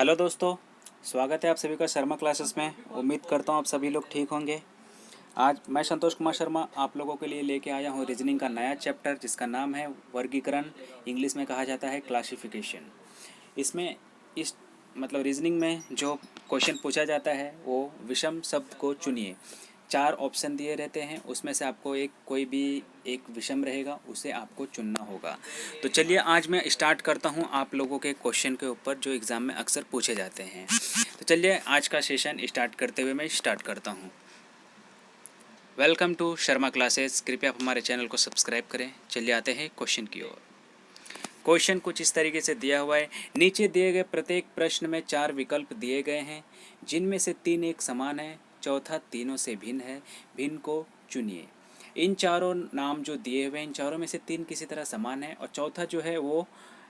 Hello दोस्तों, स्वागत है आप सभी का शर्मा क्लासेस में। उम्मीद करता हूँ आप सभी लोग ठीक होंगे। आज मैं संतोष कुमार शर्मा आप लोगों के लिए लेके आया हूँ रीजनिंग का नया चैप्टर जिसका नाम है वर्गीकरण। इंग्लिश में कहा जाता है क्लासिफिकेशन। इसमें इस रीजनिंग में जो क्वेश्चन पूछा जाता है वो विषम शब्द को चुनिए। 4 ऑप्शन दिए रहते हैं, उसमें से आपको कोई भी एक विषम रहेगा, उसे आपको चुनना होगा। तो चलिए आज मैं स्टार्ट करता हूं आप लोगों के क्वेश्चन के ऊपर जो एग्ज़ाम में अक्सर पूछे जाते हैं। तो चलिए आज का सेशन स्टार्ट करते हुए मैं स्टार्ट करता हूं। Welcome to Sharma classes. कृपया आप हमारे चैनल को सब्सक्राइब करें। चलिए आते हैं क्वेश्चन की ओर। क्वेश्चन कुछ इस तरीके से दिया हुआ है। नीचे दिए गए प्रत्येक प्रश्न में 4 विकल्प दिए गए हैं, जिनमें से 3 एक समान है, चौथा तीनों से भिन्न है। भिन्न को चुनिए। इन चारों नाम जो दिए हुए हैं, इन चारों में से 3 किसी तरह समान है और चौथा जो है वो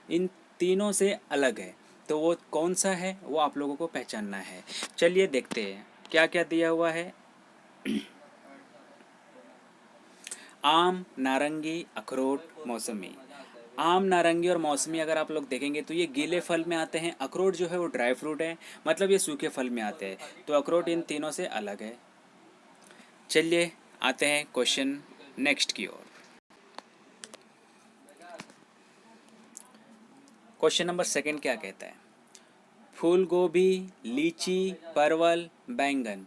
इन तीनों से अलग है। तो वो कौन सा है वो आप लोगों को पहचानना है। चलिए देखते हैं क्या क्या दिया हुआ है। आम, नारंगी, अखरोट, मौसमी। आम, नारंगी और मौसमी अगर आप लोग देखेंगे तो ये गीले फल में आते हैं। अखरोट जो है वो ड्राई फ्रूट है, मतलब ये सूखे फल में आते हैं। तो अखरोट इन तीनों से अलग है। चलिए आते हैं क्वेश्चन नेक्स्ट की ओर। क्वेश्चन नंबर 2 क्या कहता है। फूल गोभी, लीची, परवल, बैंगन।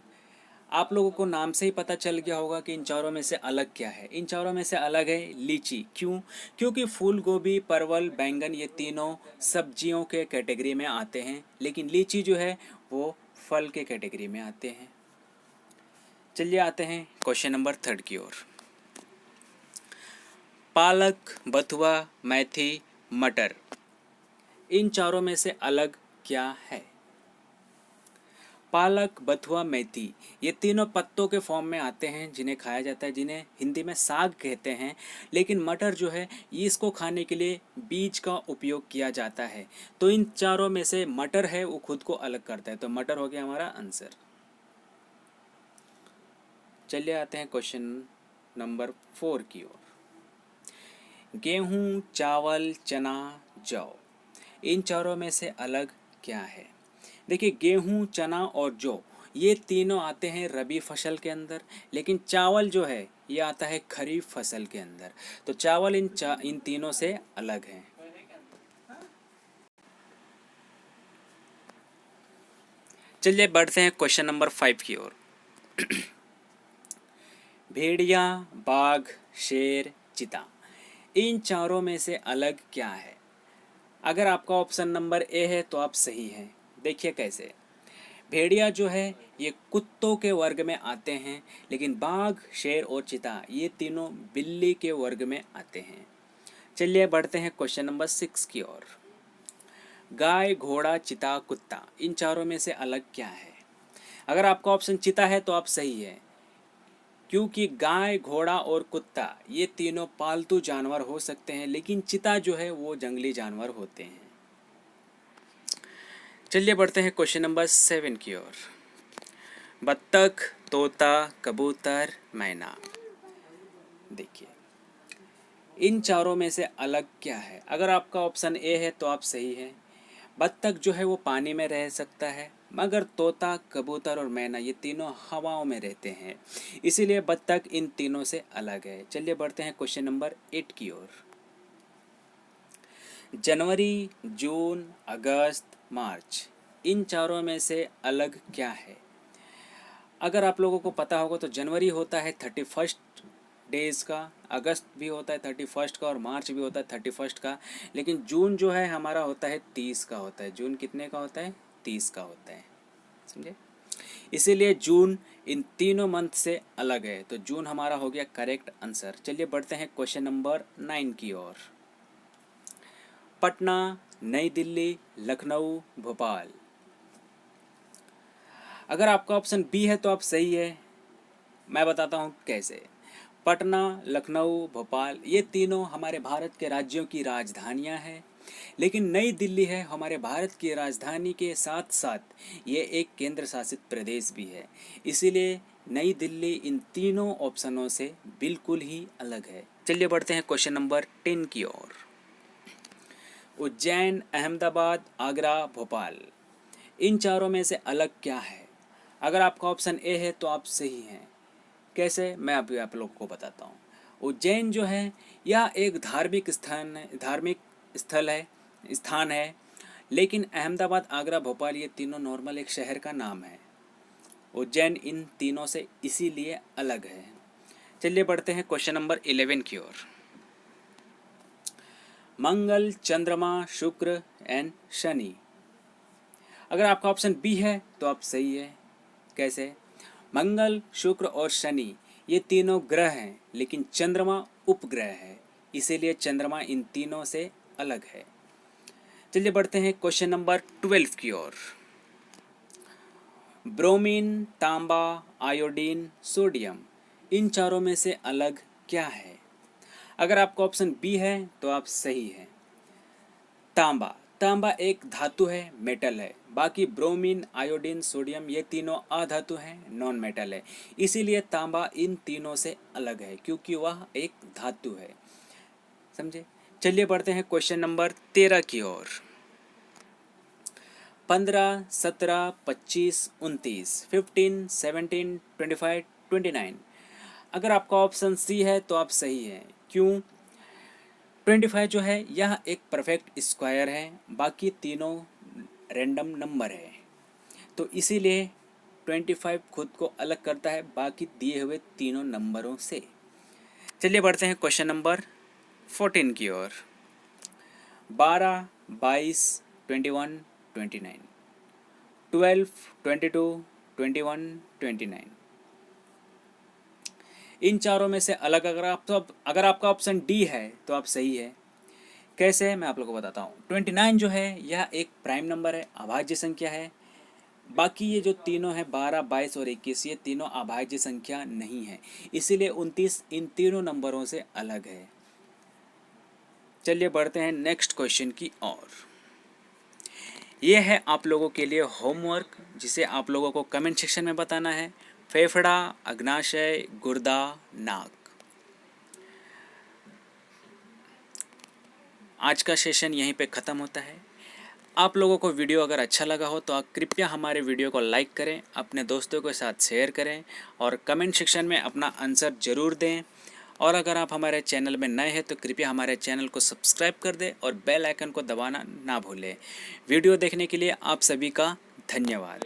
आप लोगों को नाम से ही पता चल गया होगा कि इन चारों में से अलग क्या है। इन चारों में से अलग है लीची। क्यों? क्योंकि फूल गोभी, परवल, बैंगन ये तीनों सब्जियों के कैटेगरी में आते हैं, लेकिन लीची जो है वो फल के कैटेगरी में आते हैं। चलिए आते हैं क्वेश्चन नंबर 3 की ओर। पालक, बथुआ, मेथी, मटर, इन चारों में से अलग क्या है। पालक, बथुआ, मेथी ये तीनों पत्तों के फॉर्म में आते हैं, जिन्हें खाया जाता है, जिन्हें हिंदी में साग कहते हैं। लेकिन मटर जो है इसको खाने के लिए बीज का उपयोग किया जाता है। तो इन चारों में से मटर है वो खुद को अलग करता है। तो मटर हो गया हमारा आंसर। चलिए आते हैं क्वेश्चन नंबर 4 की ओर। गेहूँ, चावल, चना, जौ, इन चारों में से अलग क्या है। देखिए गेहूँ, चना और जौ ये तीनों आते हैं रबी फसल के अंदर, लेकिन चावल जो है ये आता है खरीफ फसल के अंदर। तो चावल इन तीनों से अलग है। चलिए बढ़ते हैं क्वेश्चन नंबर 5 की ओर। भेड़िया, बाघ, शेर, चीता, इन चारों में से अलग क्या है। अगर आपका ऑप्शन नंबर ए है तो आप सही हैं। देखिए कैसे। भेड़िया जो है ये कुत्तों के वर्ग में आते हैं, लेकिन बाघ, शेर और चीता ये तीनों बिल्ली के वर्ग में आते हैं। चलिए बढ़ते हैं क्वेश्चन नंबर 6 की ओर। गाय, घोड़ा, चीता, कुत्ता, इन चारों में से अलग क्या है। अगर आपका ऑप्शन चीता है तो आप सही है, क्योंकि गाय, घोड़ा और कुत्ता ये तीनों पालतू जानवर हो सकते हैं, लेकिन चीता जो है वो जंगली जानवर होते हैं। चलिए बढ़ते हैं क्वेश्चन नंबर 7 की ओर। बत्तख, तोता, कबूतर, मैना, देखिए इन चारों में से अलग क्या है। अगर आपका ऑप्शन ए है तो आप सही हैं। बत्तख जो है वो पानी में रह सकता है, मगर तोता, कबूतर और मैना ये तीनों हवाओं में रहते हैं, इसीलिए बत्तख इन तीनों से अलग है। चलिए बढ़ते हैं क्वेश्चन नंबर 8 की ओर। जनवरी, जून, अगस्त, मार्च, इन चारों में से अलग क्या है। अगर आप लोगों को पता होगा तो जनवरी होता है 31 डेज़ का, अगस्त भी होता है 31 का और मार्च भी होता है 31 का, लेकिन जून जो है हमारा होता है 30 का होता है। जून कितने का होता है? 30 का होता है, समझे। इसीलिए जून इन तीनों मंथ से अलग है। तो जून हमारा हो गया करेक्ट आंसर। चलिए बढ़ते हैं क्वेश्चन नंबर 9 की ओर। पटना, नई दिल्ली, लखनऊ, भोपाल, अगर आपका ऑप्शन बी है तो आप सही है। मैं बताता हूँ कैसे। पटना, लखनऊ, भोपाल ये तीनों हमारे भारत के राज्यों की राजधानियाँ हैं, लेकिन नई दिल्ली है हमारे भारत की राजधानी के साथ साथ ये एक केंद्र शासित प्रदेश भी है। इसीलिए नई दिल्ली इन तीनों ऑप्शनों से बिल्कुल ही अलग है। चलिए बढ़ते हैं क्वेश्चन नंबर 10 की ओर। उज्जैन, अहमदाबाद, आगरा, भोपाल, इन चारों में से अलग क्या है? अगर आपका ऑप्शन ए है तो आप सही हैं। कैसे, मैं अभी आप लोगों को बताता हूँ। उज्जैन जो है यह एक धार्मिक स्थान है, लेकिन अहमदाबाद, आगरा, भोपाल ये तीनों नॉर्मल एक शहर का नाम है। उज्जैन इन तीनों से इसीलिए अलग है। चलिए बढ़ते हैं क्वेश्चन नंबर 11 की ओर। मंगल, चंद्रमा, शुक्र एंड शनि। अगर आपका ऑप्शन बी है तो आप सही है। कैसे? मंगल, शुक्र और शनि ये तीनों ग्रह हैं, लेकिन चंद्रमा उपग्रह है, इसीलिए चंद्रमा इन तीनों से अलग है। चलिए बढ़ते हैं क्वेश्चन नंबर 12 की ओर। ब्रोमीन, तांबा, आयोडीन, सोडियम इन चारों में से अलग क्या है? अगर आपका ऑप्शन बी है तो आप सही हैं। तांबा एक धातु है, मेटल है। बाकी ब्रोमीन, आयोडीन, सोडियम ये तीनों अधातु हैं, नॉन मेटल है। इसीलिए तांबा इन तीनों से अलग है, क्योंकि वह एक धातु है। समझे? चलिए बढ़ते हैं क्वेश्चन नंबर 13 की ओर। 15, 17, 25, 29, 15, 17, 25, 29। अगर आपका ऑप्शन सी है तो आप सही हैं। क्यों? 25 जो है यह एक परफेक्ट स्क्वायर है, बाकी तीनों रैंडम नंबर है, तो इसीलिए 25 खुद को अलग करता है बाकी दिए हुए तीनों नंबरों से। चलिए बढ़ते हैं क्वेश्चन नंबर 14 की ओर। 12, 22, 21, 29, 12, 22, 21, 29 इन चारों में से अलग अगर आपका ऑप्शन डी है तो आप सही है। कैसे है मैं आप लोगों को बताता हूँ। 29 जो है यह एक प्राइम नंबर है, अभाज्य संख्या है। बाकी ये जो तीनों हैं 12, 22 और 21 ये तीनों अभाज्य संख्या नहीं है, इसीलिए 29 इन तीनों नंबरों से अलग है। चलिए बढ़ते हैं नेक्स्ट क्वेश्चन की ओर। ये है आप लोगों के लिए होमवर्क, जिसे आप लोगों को कमेंट सेक्शन में बताना है। फेफड़ा, अग्नाशय, गुर्दा, नाक। आज का सेशन यहीं पे ख़त्म होता है। आप लोगों को वीडियो अगर अच्छा लगा हो तो आप कृपया हमारे वीडियो को लाइक करें, अपने दोस्तों के साथ शेयर करें और कमेंट सेक्शन में अपना आंसर ज़रूर दें। और अगर आप हमारे चैनल में नए हैं तो कृपया हमारे चैनल को सब्सक्राइब कर दें और बेल आइकन को दबाना ना भूलें। वीडियो देखने के लिए आप सभी का धन्यवाद।